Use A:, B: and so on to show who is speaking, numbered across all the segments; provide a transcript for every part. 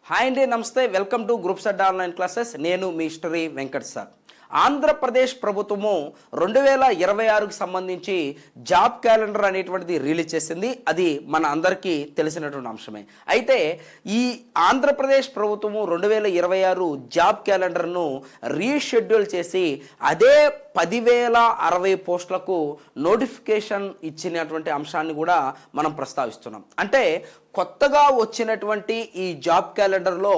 A: Hi అండి, నమస్తే. Welcome to groups Adda online classes. నేను మీ హిస్టరీ వెంకట్ సార్. ఆంధ్రప్రదేశ్ ప్రభుత్వము 2026కు సంబంధించి జాబ్ క్యాలెండర్ అనేటువంటిది రిలీజ్ చేసింది. అది మన అందరికీ తెలిసినటువంటి అంశమే. అయితే ఈ ఆంధ్రప్రదేశ్ ప్రభుత్వము 2026 జాబ్ క్యాలెండర్ను రీషెడ్యూల్ చేసి అదే 10,060 పోస్టులకు నోటిఫికేషన్ ఇచ్చినటువంటి అంశాన్ని కూడా మనం ప్రస్తావిస్తున్నాం. అంటే కొత్తగా వచ్చినటువంటి ఈ జాబ్ క్యాలెండర్లో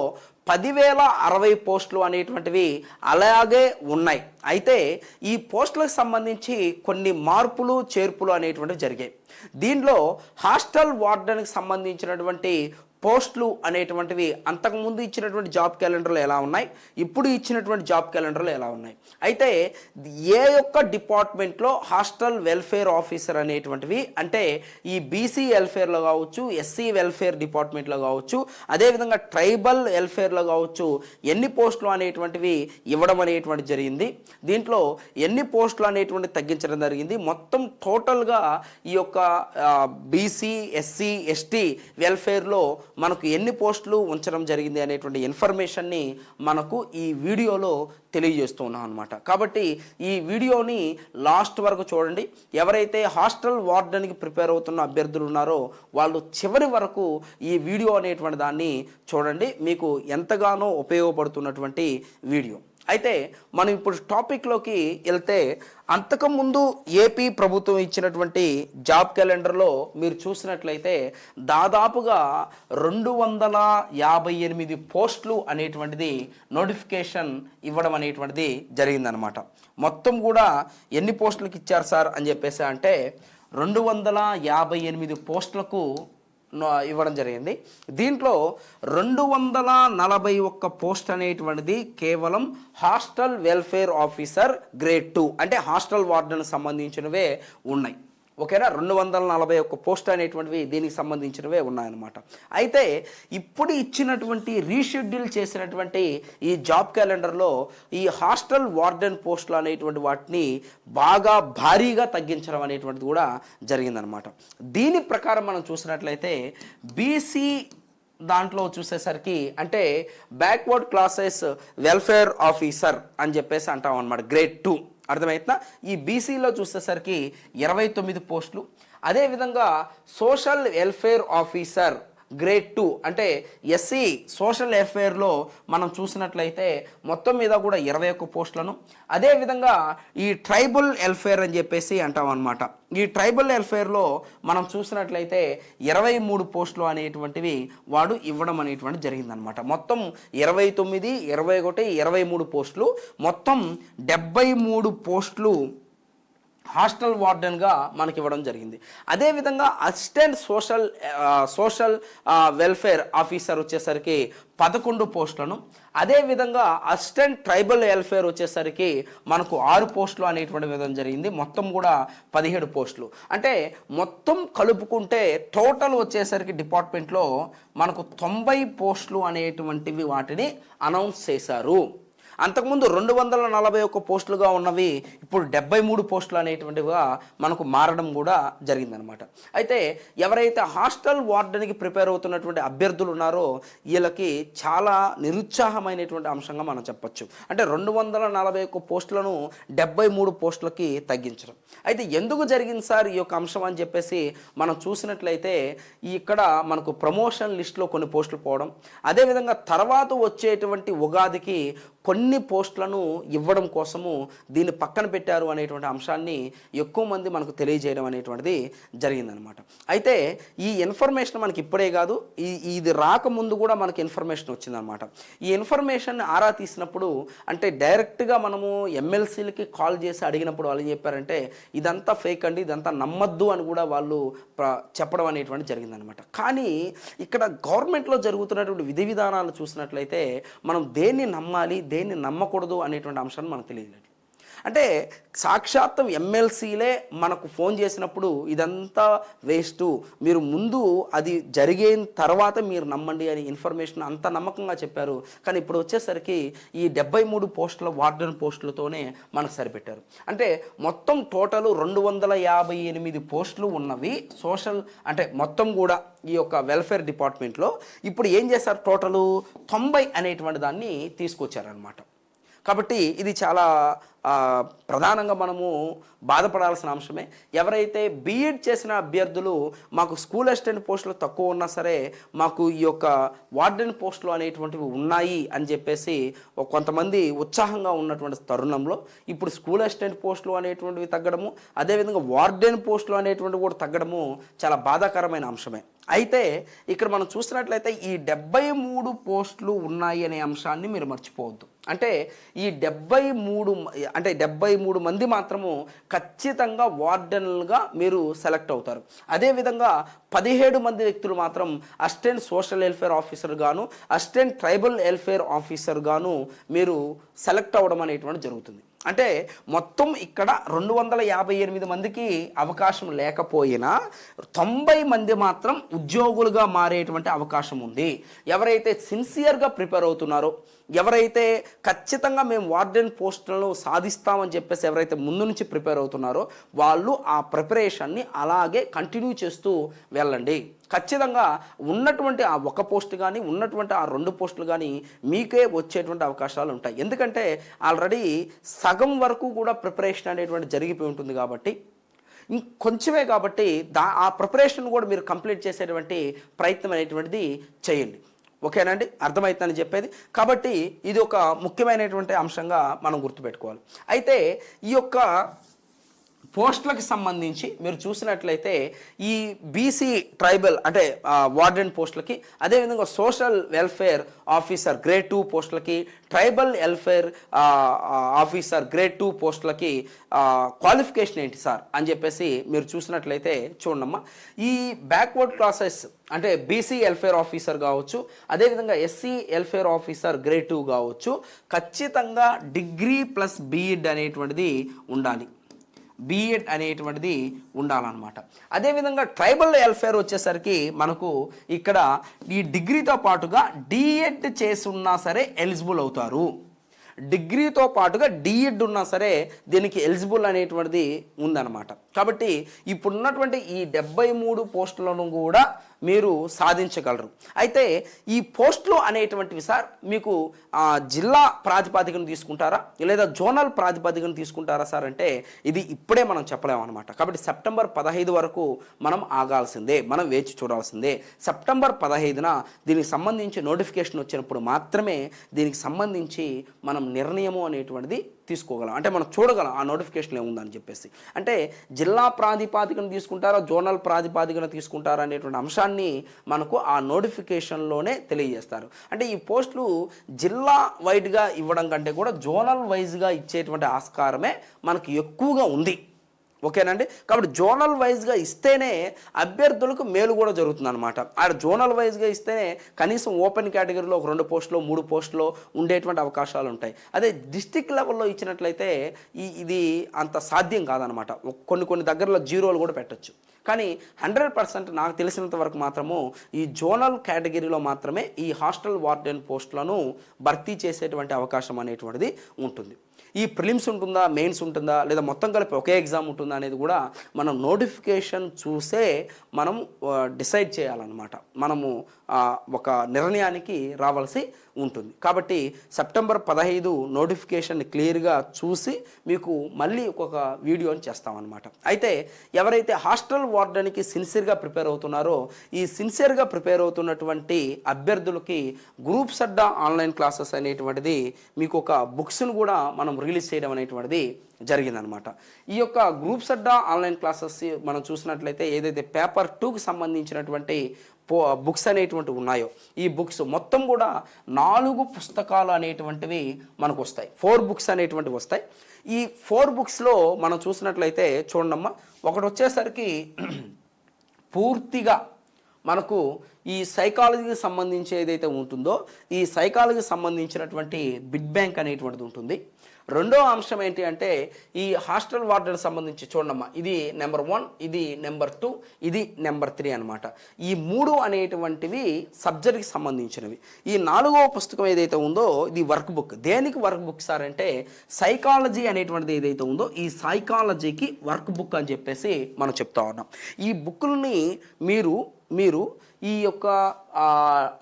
A: 10,060 పోస్టులు అనేటువంటివి అలాగే ఉన్నాయి. అయితే ఈ పోస్టులకు సంబంధించి కొన్ని మార్పులు చేర్పులు అనేటువంటివి జరిగాయి. దీనిలో హాస్టల్ వార్డెన్కి సంబంధించినటువంటి పోస్టులు అనేటువంటివి అంతకుముందు ఇచ్చినటువంటి జాబ్ క్యాలెండర్లు ఎలా ఉన్నాయి, ఇప్పుడు ఇచ్చినటువంటి జాబ్ క్యాలెండర్లు ఎలా ఉన్నాయి. అయితే ఏ యొక్క డిపార్ట్మెంట్లో హాస్టల్ వెల్ఫేర్ ఆఫీసర్ అనేటువంటివి, అంటే ఈ బీసీ వెల్ఫేర్లో కావచ్చు, ఎస్సీ వెల్ఫేర్ డిపార్ట్మెంట్లో కావచ్చు, అదేవిధంగా ట్రైబల్ వెల్ఫేర్లో కావచ్చు, ఎన్ని పోస్టులు అనేటువంటివి ఇవ్వడం అనేటువంటి జరిగింది. దీంట్లో ఎన్ని పోస్టులు అనేటువంటి తగ్గించడం జరిగింది. మొత్తం టోటల్గా ఈ యొక్క బీసీ ఎస్సీ ఎస్టీ వెల్ఫేర్లో మనకు ఎన్ని పోస్టులు ఉంచడం జరిగింది అనేటువంటి ఇన్ఫర్మేషన్ని మనకు ఈ వీడియోలో తెలియజేస్తూ ఉన్నాం అనమాట. కాబట్టి ఈ వీడియోని లాస్ట్ వరకు చూడండి. ఎవరైతే హాస్టల్ వార్డెన్కి ప్రిపేర్ అవుతున్న అభ్యర్థులు ఉన్నారో వాళ్ళు చివరి వరకు ఈ వీడియో అనేటువంటి దాన్ని చూడండి. మీకు ఎంతగానో ఉపయోగపడుతున్నటువంటి వీడియో. అయితే మనం ఇప్పుడు టాపిక్లోకి వెళ్తే, అంతకుముందు ఏపీ ప్రభుత్వం ఇచ్చినటువంటి జాబ్ క్యాలెండర్లో మీరు చూసినట్లయితే దాదాపుగా 258 పోస్టులు అనేటువంటిది నోటిఫికేషన్ ఇవ్వడం అనేటువంటిది జరిగిందనమాట. మొత్తం కూడా ఎన్ని పోస్టులకు ఇచ్చారు సార్ అని చెప్పేసి అంటే 258 పోస్టులకు ఇవ్వడం జరిగింది. దీంట్లో 241 పోస్ట్ అనేటువంటిది కేవలం హాస్టల్ వెల్ఫేర్ ఆఫీసర్ గ్రేడ్ 2 అంటే హాస్టల్ వార్డెన్కి సంబంధించినవే ఉన్నాయి. ఓకేనా, 241 పోస్ట్ అనేటువంటివి దీనికి సంబంధించినవే ఉన్నాయన్నమాట. అయితే ఇప్పుడు ఇచ్చినటువంటి రీషెడ్యూల్ చేసినటువంటి ఈ జాబ్ క్యాలెండర్లో ఈ హాస్టల్ వార్డెన్ పోస్టులు అనేటువంటి వాటిని బాగా భారీగా తగ్గించడం అనేటువంటిది కూడా జరిగిందనమాట. దీని ప్రకారం మనం చూసినట్లయితే బీసీ దాంట్లో చూసేసరికి అంటే బ్యాక్వర్డ్ క్లాసెస్ వెల్ఫేర్ ఆఫీసర్ అని చెప్పేసి అంటాం అనమాట, గ్రేడ్ 2. అర్థమవుతుందా? ఈ బీసీలో చూసేసరికి 29 పోస్టులు. అదేవిధంగా సోషల్ వెల్ఫేర్ ఆఫీసర్ గ్రేడ్ 2 అంటే ఎస్సీ సోషల్ వెల్ఫేర్లో మనం చూసినట్లయితే మొత్తం మీద కూడా 21 పోస్టులను. అదేవిధంగా ఈ ట్రైబల్ వెల్ఫేర్ అని చెప్పేసి అంటాం అనమాట. ఈ ట్రైబల్ వెల్ఫేర్లో మనం చూసినట్లయితే 23 పోస్టులు అనేటువంటివి వాడు ఇవ్వడం అనేటువంటి జరిగిందనమాట. మొత్తం 29, 21, 23 పోస్టులు, మొత్తం 73 పోస్టులు హాస్టల్ వార్డెన్గా మనకి ఇవ్వడం జరిగింది. అదేవిధంగా అసిస్టెంట్ సోషల్ వెల్ఫేర్ ఆఫీసర్ వచ్చేసరికి 11 పోస్టులను. అదేవిధంగా అసిస్టెంట్ ట్రైబల్ వెల్ఫేర్ వచ్చేసరికి మనకు 6 పోస్టులు అనేటువంటి విధంగా జరిగింది. మొత్తం కూడా 17 పోస్టులు. అంటే మొత్తం కలుపుకుంటే టోటల్ వచ్చేసరికి డిపార్ట్మెంట్లో మనకు 90 పోస్టులు అనేటువంటివి వాటిని అనౌన్స్ చేశారు. అంతకుముందు 241 పోస్టులుగా ఉన్నవి ఇప్పుడు 73 పోస్టులు అనేటువంటివిగా మనకు మారడం కూడా జరిగిందనమాట. అయితే ఎవరైతే హాస్టల్ వార్డెన్కి ప్రిపేర్ అవుతున్నటువంటి అభ్యర్థులు ఉన్నారో వీళ్ళకి చాలా నిరుత్సాహమైనటువంటి అంశంగా మనం చెప్పొచ్చు. అంటే 241 పోస్టులను 73 పోస్టులకి తగ్గించడం. అయితే ఎందుకు జరిగింది సార్ ఈ యొక్క అంశం అని చెప్పేసి మనం చూసినట్లయితే ఇక్కడ మనకు ప్రమోషన్ లిస్టులో కొన్ని పోస్టులు పోవడం, అదేవిధంగా తర్వాత వచ్చేటువంటి ఉగాదికి కొన్ని పోస్టులను ఇవ్వడం కోసము దీన్ని పక్కన పెట్టారు అనేటువంటి అంశాన్ని ఎక్కువ మంది మనకు తెలియజేయడం అనేటువంటిది జరిగిందనమాట. అయితే ఈ ఇన్ఫర్మేషన్ మనకి ఇప్పుడే కాదు, ఇది రాకముందు కూడా మనకి ఇన్ఫర్మేషన్ వచ్చిందనమాట. ఈ ఇన్ఫర్మేషన్ ఆరా తీసినప్పుడు అంటే డైరెక్ట్గా మనము ఎమ్మెల్సీలకి కాల్ చేసి అడిగినప్పుడు వాళ్ళు ఏం చెప్పారంటే ఇదంతా ఫేక్ అండి, ఇదంతా నమ్మద్దు అని కూడా వాళ్ళు చెప్పడం అనేటువంటి జరిగిందనమాట. కానీ ఇక్కడ గవర్నమెంట్లో జరుగుతున్నటువంటి విధి విధానాలు చూసినట్లయితే మనం దేన్ని నమ్మాలి, దేన్ని నమ్మకూడదు అనేటువంటి అంశాన్ని మనకు తెలియలేదు. అంటే సాక్షాత్తం ఎమ్మెల్సీలే మనకు ఫోన్ చేసినప్పుడు ఇదంతా వేస్టు, మీరు ముందు అది జరిగిన తర్వాత మీరు నమ్మండి అని ఇన్ఫర్మేషన్ అంత నమ్మకంగా చెప్పారు. కానీ ఇప్పుడు వచ్చేసరికి ఈ 73 పోస్టుల వార్డెన్ పోస్టులతోనే మనకు సరిపెట్టారు. అంటే మొత్తం టోటల్ 258 పోస్టులు ఉన్నవి సోషల్, అంటే మొత్తం కూడా ఈ యొక్క వెల్ఫేర్ డిపార్ట్మెంట్లో ఇప్పుడు ఏం చేశారు, టోటలు 90 అనేటువంటి దాన్ని తీసుకొచ్చారనమాట. కాబట్టి ఇది చాలా ప్రధానంగా మనము బాధపడాల్సిన అంశమే. ఎవరైతే బీఎడ్ చేసిన అభ్యర్థులు మాకు స్కూల్ అసిస్టెంట్ పోస్టులు తక్కువ ఉన్నా సరే మాకు ఈ యొక్క వార్డెన్ పోస్టులు అనేటువంటివి ఉన్నాయి అని చెప్పేసి కొంతమంది ఉత్సాహంగా ఉన్నటువంటి తరుణంలో ఇప్పుడు స్కూల్ అసిస్టెంట్ పోస్టులు అనేటువంటివి తగ్గడము, అదేవిధంగా వార్డెన్ పోస్టులు అనేటువంటివి కూడా తగ్గడము చాలా బాధాకరమైన అంశమే. అయితే ఇక్కడ మనం చూసినట్లయితే ఈ 73 పోస్టులు ఉన్నాయి అనే అంశాన్ని మీరు మర్చిపోవద్దు. అంటే ఈ 73 మంది మాత్రము ఖచ్చితంగా వార్డెన్లుగా మీరు సెలెక్ట్ అవుతారు. అదేవిధంగా 17 మంది వ్యక్తులు మాత్రం అసిస్టెంట్ సోషల్ వెల్ఫేర్ ఆఫీసర్ గాను, అసిస్టెంట్ ట్రైబల్ వెల్ఫేర్ ఆఫీసర్ గాను మీరు సెలెక్ట్ అవ్వడం అనేటువంటి జరుగుతుంది. అంటే మొత్తం ఇక్కడ 258 మందికి అవకాశం లేకపోయినా 90 మంది మాత్రం ఉద్యోగులుగా మారేటువంటి అవకాశం ఉంది. ఎవరైతే సిన్సియర్గా ప్రిపేర్ అవుతున్నారో, ఎవరైతే ఖచ్చితంగా మేము వార్డెన్ పోస్టులను సాధిస్తామని చెప్పేసి ఎవరైతే ముందు నుంచి ప్రిపేర్ అవుతున్నారో వాళ్ళు ఆ ప్రిపరేషన్ని అలాగే కంటిన్యూ చేస్తూ వెళ్ళండి. ఖచ్చితంగా ఉన్నటువంటి ఆ ఒక పోస్ట్ కానీ ఉన్నటువంటి ఆ 2 పోస్టులు కానీ మీకే వచ్చేటువంటి అవకాశాలు ఉంటాయి. ఎందుకంటే ఆల్రెడీ సగం వరకు కూడా ప్రిపరేషన్ అనేటువంటి జరిగిపోయి ఉంటుంది కాబట్టి, ఇంకొంచెమే కాబట్టి ఆ ప్రిపరేషన్ కూడా మీరు కంప్లీట్ చేసేటువంటి ప్రయత్నం అనేటువంటిది చేయండి. ఓకేనండి, అర్థమవుతుందని చెప్పేది. కాబట్టి ఇది ఒక ముఖ్యమైనటువంటి అంశంగా మనం గుర్తుపెట్టుకోవాలి. అయితే ఈ యొక్క పోస్టులకు సంబంధించి మీరు చూసినట్లయితే ఈ బీసీ ట్రైబల్ అంటే వార్డెన్ పోస్టులకి, అదేవిధంగా సోషల్ వెల్ఫేర్ ఆఫీసర్ గ్రేడ్ 2 పోస్టులకి, ట్రైబల్ వెల్ఫేర్ ఆఫీసర్ గ్రేడ్ 2 పోస్టులకి క్వాలిఫికేషన్ ఏంటి సార్ అని చెప్పేసి మీరు చూసినట్లయితే చూడమ్మా. ఈ బ్యాక్వర్డ్ క్లాసెస్ అంటే బీసీ వెల్ఫేర్ ఆఫీసర్ కావచ్చు, అదేవిధంగా ఎస్సీ వెల్ఫేర్ ఆఫీసర్ గ్రేడ్ 2 కావచ్చు, ఖచ్చితంగా డిగ్రీ ప్లస్ బీఎడ్ అనేటువంటిది ఉండాలి. బీఎడ్ అనేటువంటిది ఉండాలన్నమాట. అదేవిధంగా ట్రైబల్ వెల్ఫేర్ వచ్చేసరికి మనకు ఇక్కడ ఈ డిగ్రీతో పాటుగా డిఎడ్ చేసి ఉన్నా సరే ఎలిజిబుల్ అవుతారు. డిగ్రీతో పాటుగా డిఎడ్ ఉన్నా సరే దీనికి ఎలిజిబుల్ అనేటువంటిది ఉందన్నమాట. కాబట్టి ఇప్పుడున్నటువంటి ఈ 73 పోస్టులను కూడా మీరు సాధించగలరు. అయితే ఈ పోస్టులు అనేటువంటివి సార్ మీకు జిల్లా ప్రాతిపదికన తీసుకుంటారా లేదా జోనల్ ప్రాతిపదికన తీసుకుంటారా సార్ అంటే ఇది ఇప్పుడే మనం చెప్పలేము అనమాట. కాబట్టి సెప్టెంబర్ 15 వరకు మనం ఆగాల్సిందే, మనం వేచి చూడాల్సిందే. సెప్టెంబర్ 15న దీనికి సంబంధించి నోటిఫికేషన్ వచ్చినప్పుడు మాత్రమే దీనికి సంబంధించి మనం నిర్ణయము అనేటువంటిది తీసుకోగలం. అంటే మనం చూడగలం ఆ నోటిఫికేషన్ ఏముందని చెప్పేసి. అంటే జిల్లా ప్రాతిపాదికన తీసుకుంటారా జోనల్ ప్రాతిపాదికన తీసుకుంటారా అనేటువంటి అంశాన్ని మనకు ఆ నోటిఫికేషన్లోనే తెలియజేస్తారు. అంటే ఈ పోస్టులు జిల్లా వైడ్గా ఇవ్వడం కంటే కూడా జోనల్ వైజ్గా ఇచ్చేటువంటి ఆస్కారమే మనకు ఎక్కువగా ఉంది. ఓకేనండి, కాబట్టి జోనల్ వైజ్గా ఇస్తేనే అభ్యర్థులకు మేలు కూడా జరుగుతుంది అనమాట. ఆ జోనల్ వైజ్గా ఇస్తేనే కనీసం ఓపెన్ కేటగిరీలో ఒక 2 పోస్టులో 3 పోస్టులో ఉండేటువంటి అవకాశాలు ఉంటాయి. అదే డిస్టిక్ లెవెల్లో ఇచ్చినట్లయితే ఇది అంత సాధ్యం కాదనమాట. కొన్ని దగ్గరలో జీరోలు కూడా పెట్టచ్చు. కానీ 100% నాకు తెలిసినంత వరకు మాత్రము ఈ జోనల్ కేటగిరీలో మాత్రమే ఈ హాస్టల్ వార్డెన్ పోస్టులను భర్తీ చేసేటువంటి అవకాశం అనేటువంటిది ఉంటుంది. ఈ ప్రిలిమ్స్ ఉంటుందా, మెయిన్స్ ఉంటుందా, లేదా మొత్తం కలిపి ఒకే ఎగ్జామ్ ఉంటుందా అనేది కూడా మనం నోటిఫికేషన్ చూసే మనం డిసైడ్ చేయాలన్నమాట. మనము ఒక నిర్ణయానికి రావాల్సి ఉంటుంది. కాబట్టి సెప్టెంబర్ 15 నోటిఫికేషన్ క్లియర్గా చూసి మీకు మళ్ళీ ఒక వీడియోని చేస్తామన్నమాట. అయితే ఎవరైతే హాస్టల్ వార్డెన్కి సిన్సియర్గా ప్రిపేర్ అవుతున్నారో ఈ సిన్సియర్గా ప్రిపేర్ అవుతున్నటువంటి అభ్యర్థులకి గ్రూప్స్ అడ్డా ఆన్లైన్ క్లాసెస్ అనేటువంటిది మీకు ఒక బుక్స్ను కూడా మనం రిలీజ్ చేయడం అనేటువంటిది జరిగిందనమాట. ఈ యొక్క గ్రూప్స్ అడ్డా ఆన్లైన్ క్లాసెస్ మనం చూసినట్లయితే ఏదైతే పేపర్ 2కి సంబంధించినటువంటి బుక్స్ అనేటువంటివి ఉన్నాయో ఈ బుక్స్ మొత్తం కూడా 4 పుస్తకాలు అనేటువంటివి మనకు వస్తాయి. 4 బుక్స్ అనేటువంటివి వస్తాయి. ఈ 4 బుక్స్లో మనం చూసినట్లయితే చూడమ్మా, ఒకటి వచ్చేసరికి పూర్తిగా మనకు ఈ సైకాలజీకి సంబంధించి ఏదైతే ఉంటుందో ఈ సైకాలజీకి సంబంధించినటువంటి బిడ్ బ్యాంక్ అనేటువంటిది ఉంటుంది. రెండో అంశం ఏంటి అంటే ఈ హాస్టల్ వార్డెన్ సంబంధించి చూడమ్మా, ఇది నెంబర్ 1, ఇది నెంబర్ 2, ఇది నెంబర్ 3 అనమాట. ఈ 3 అనేటువంటివి సబ్జెక్ట్కి సంబంధించినవి. ఈ 4వ పుస్తకం ఏదైతే ఉందో ఇది వర్క్ బుక్. దేనికి వర్క్ బుక్ సార్ అంటే సైకాలజీ అనేటువంటిది ఏదైతే ఉందో ఈ సైకాలజీకి వర్క్ బుక్ అని చెప్పేసి మనం చెప్తా ఉన్నాం. ఈ బుక్ని మీరు ఈ యొక్క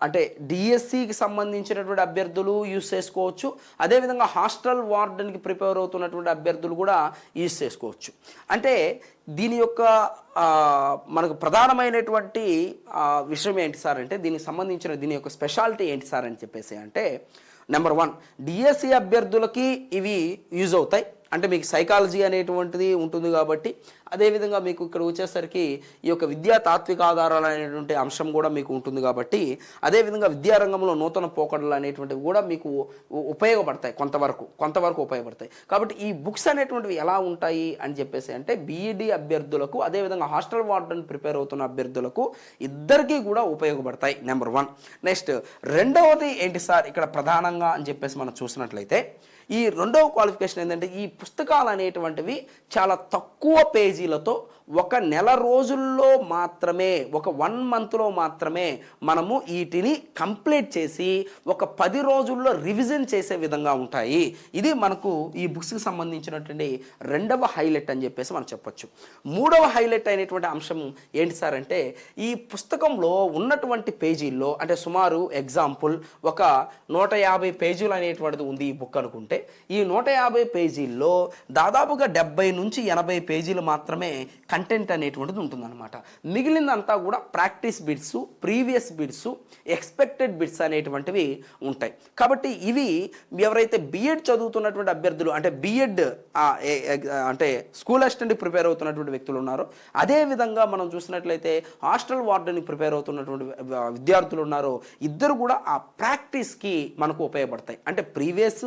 A: అంటే డిఎస్సికి సంబంధించినటువంటి అభ్యర్థులు యూజ్ చేసుకోవచ్చు. అదేవిధంగా హాస్టల్ వార్డెన్కి ప్రిపేర్ అవుతున్నటువంటి అభ్యర్థులు కూడా యూజ్ చేసుకోవచ్చు. అంటే దీని యొక్క మనకు ప్రధానమైనటువంటి విషయం ఏంటి సార్ అంటే దీనికి సంబంధించిన దీని యొక్క స్పెషాలిటీ ఏంటి సార్ అని చెప్పేసి అంటే నెంబర్ 1, డిఎస్సి అభ్యర్థులకి ఇవి యూజ్ అవుతాయి. అంటే మీకు సైకాలజీ అనేటువంటిది ఉంటుంది కాబట్టి, అదేవిధంగా మీకు ఇక్కడ వచ్చేసరికి ఈ యొక్క విద్యా తాత్విక ఆధారాలు అనేటువంటి అంశం కూడా మీకు ఉంటుంది కాబట్టి, అదేవిధంగా విద్యారంగంలో నూతన పోకడలు అనేటువంటివి కూడా మీకు ఉపయోగపడతాయి, కొంతవరకు ఉపయోగపడతాయి. కాబట్టి ఈ బుక్స్ అనేటువంటివి ఎలా ఉంటాయి అని చెప్పేసి అంటే బీఈడి అభ్యర్థులకు అదేవిధంగా హాస్టల్ వార్డెన్ ప్రిపేర్ అవుతున్న అభ్యర్థులకు ఇద్దరికీ కూడా ఉపయోగపడతాయి. నెంబర్ 1. నెక్స్ట్ రెండవది ఏంటి సార్ ఇక్కడ ప్రధానంగా అని చెప్పేసి మనం చూసినట్లయితే ఈ రెండవ క్వాలిఫికేషన్ ఏంటంటే ఈ పుస్తకాలు అనేటువంటివి చాలా తక్కువ పేజీలతో 1 నెల రోజుల్లో మాత్రమే, 1 మంత్లో మాత్రమే మనము వీటిని కంప్లీట్ చేసి 10 రోజుల్లో రివిజన్ చేసే విధంగా ఉంటాయి. ఇది మనకు ఈ బుక్స్కి సంబంధించినటువంటి రెండవ హైలైట్ అని చెప్పేసి మనం చెప్పొచ్చు. మూడవ హైలైట్ అయినటువంటి అంశం ఏంటి సార్ అంటే ఈ పుస్తకంలో ఉన్నటువంటి పేజీల్లో అంటే సుమారు ఎగ్జాంపుల్ 150 పేజీలు అనేటువంటిది ఉంది ఈ బుక్ అనుకుంటే, ఈ 150 పేజీల్లో దాదాపుగా 70 నుంచి 80 పేజీలు మాత్రమే కంటెంట్ అనేటువంటిది ఉంటుందన్నమాట. మిగిలిందంతా కూడా practice bits, previous bits, expected bits అనేటువంటివి ఉంటాయి. కాబట్టి ఇవి ఎవరైతే బీఎడ్ చదువుతున్నటువంటి అభ్యర్థులు అంటే బీఎడ్ అంటే స్కూల్ అసిస్టెంట్కి ప్రిపేర్ అవుతున్నటువంటి వ్యక్తులు ఉన్నారో, అదేవిధంగా మనం చూసినట్లయితే హాస్టల్ వార్డెన్కి ప్రిపేర్ అవుతున్నటువంటి విద్యార్థులు ఉన్నారో, ఇద్దరు కూడా ఆ ప్రాక్టీస్కి మనకు ఉపయోగపడతాయి. అంటే ప్రీవియస్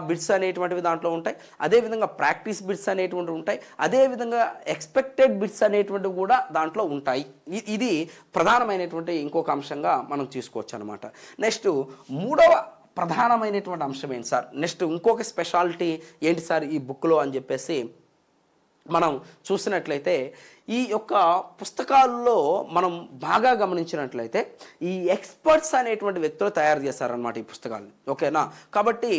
A: బిట్స్ అనేటువంటివి దాంట్లో ఉంటాయి, అదేవిధంగా ప్రాక్టీస్ బిట్స్ అనేటువంటివి ఉంటాయి, అదేవిధంగా ఎక్స్పెక్టెడ్ బిట్స్ అనేటువంటివి కూడా దాంట్లో ఉంటాయి. ఇది ప్రధానమైనటువంటి ఇంకొక అంశంగా మనం తీసుకోవచ్చు అనమాట. నెక్స్ట్ మూడవ ప్రధానమైనటువంటి అంశం ఏంటి సార్, నెక్స్ట్ ఇంకొక స్పెషాలిటీ ఏంటి సార్ ఈ బుక్లో అని చెప్పేసి మనం చూసినట్లయితే ఈ యొక్క పుస్తకాల్లో మనం బాగా గమనించినట్లయితే ఈ ఎక్స్పర్ట్స్ అనేటువంటి వ్యక్తులు తయారు చేశారనమాట ఈ పుస్తకాలను. ఓకేనా? కాబట్టి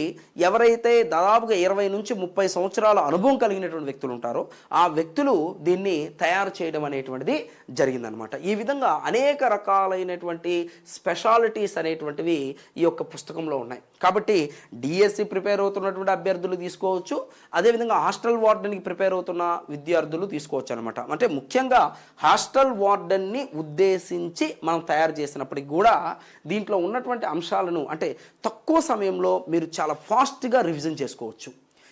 A: ఎవరైతే దాదాపుగా 20 నుంచి 30 సంవత్సరాల అనుభవం కలిగినటువంటి వ్యక్తులు ఉంటారో ఆ వ్యక్తులు దీన్ని తయారు చేయడం అనేటువంటిది జరిగిందనమాట. ఈ విధంగా అనేక రకాలైనటువంటి స్పెషాలిటీస్ అనేటువంటివి ఈ యొక్క పుస్తకంలో ఉన్నాయి. కాబట్టి డిఎస్సి ప్రిపేర్ అవుతున్నటువంటి అభ్యర్థులు తీసుకోవచ్చు, అదేవిధంగా హాస్టల్ వార్డెన్కి ప్రిపేర్ అవుతున్న విద్యార్థులు తీసుకోవచ్చు అనమాట. అంటే ముఖ్యంగా హాస్టల్ వార్డెన్ని ఉద్దేశించి మనం తయారు చేసినప్పటికీ కూడా దీంట్లో ఉన్నటువంటి అంశాలను అంటే తక్కువ సమయంలో మీరు చాలా ఫాస్ట్గా రివిజన్ చేసుకోవచ్చు,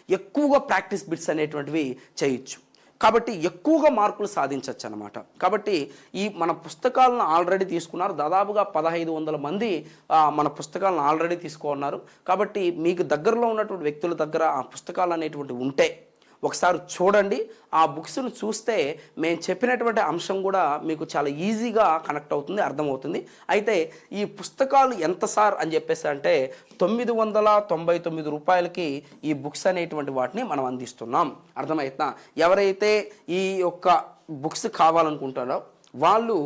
A: ఎక్కువగా ప్రాక్టీస్ బిట్స్ అనేటువంటివి చేయొచ్చు, కాబట్టి ఎక్కువగా మార్కులు సాధించవచ్చు అనమాట. కాబట్టి ఈ మన పుస్తకాలను ఆల్రెడీ తీసుకున్నారు, దాదాపుగా 1500 మంది మన పుస్తకాలను ఆల్రెడీ తీసుకున్నారు. కాబట్టి మీకు దగ్గరలో ఉన్నటువంటి వ్యక్తుల దగ్గర ఆ పుస్తకాలు అనేటువంటి ఉంటే ఒకసారి చూడండి. ఆ బుక్స్ను చూస్తే మేము చెప్పినటువంటి అంశం కూడా మీకు చాలా ఈజీగా కనెక్ట్ అవుతుంది, అర్థమవుతుంది. అయితే ఈ పుస్తకాలు ఎంత సార్ అని చెప్పేసి అంటే 999 రూపాయలకి ఈ బుక్స్ అనేటువంటి వాటిని మనం అందిస్తున్నాం. అర్థమవుతుందా? ఎవరైతే ఈ యొక్క బుక్స్ కావాలనుకుంటారో వాళ్ళు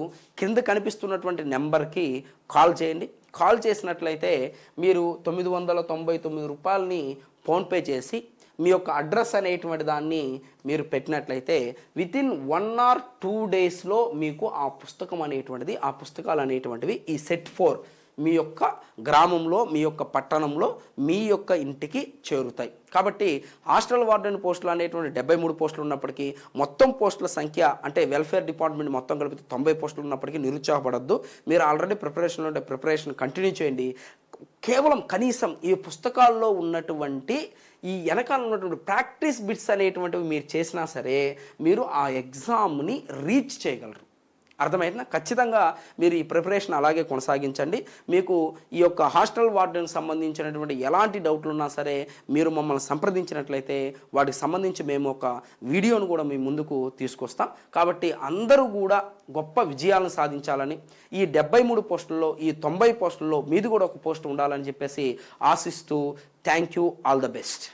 A: కింద కనిపిస్తున్నటువంటి నెంబర్కి కాల్ చేయండి. కాల్ చేసినట్లయితే మీరు 999 రూపాయలని ఫోన్పే చేసి మీ యొక్క అడ్రస్ అనేటువంటి దాన్ని మీరు పెట్టినట్లయితే వితిన్ 1 or 2 డేస్లో మీకు ఆ పుస్తకం అనేటువంటిది ఆ పుస్తకాలు అనేటువంటివి ఈ సెట్ 4 మీ యొక్క గ్రామంలో మీ యొక్క పట్టణంలో మీ యొక్క ఇంటికి చేరుతాయి. కాబట్టి హాస్టల్ వార్డెన్ పోస్టులు అనేటువంటి 73 పోస్టులు ఉన్నప్పటికీ మొత్తం పోస్టుల సంఖ్య అంటే వెల్ఫేర్ డిపార్ట్మెంట్ మొత్తం కలిపితే 90 పోస్టులు ఉన్నప్పటికీ నిరుత్సాహపడద్దు. మీరు ఆల్రెడీ ప్రిపరేషన్లో ఉంటే ప్రిపరేషన్ కంటిన్యూ చేయండి. కేవలం కనీసం ఈ పుస్తకాల్లో ఉన్నటువంటి ఈ వెనకాల ఉన్నటువంటి ప్రాక్టీస్ బిట్స్ అనేటువంటివి మీరు చేసినా సరే మీరు ఆ ఎగ్జామ్ని రీచ్ చేయగలరు. అర్థమైందా? ఖచ్చితంగా మీరు ఈ ప్రిపరేషన్ అలాగే కొనసాగించండి. మీకు ఈ యొక్క హాస్టల్ వార్డెన్కి సంబంధించినటువంటి ఎలాంటి డౌట్లు ఉన్నా సరే మీరు మమ్మల్ని సంప్రదించినట్లయితే వాటికి సంబంధించి మేము ఒక వీడియోను కూడా మీ ముందుకు తీసుకొస్తాం. కాబట్టి అందరూ కూడా గొప్ప విజయాలను సాధించాలని, ఈ 73 పోస్టుల్లో ఈ 90 పోస్టుల్లో మీది కూడా ఒక పోస్ట్ ఉండాలని చెప్పేసి ఆశిస్తూ thank you, all the best.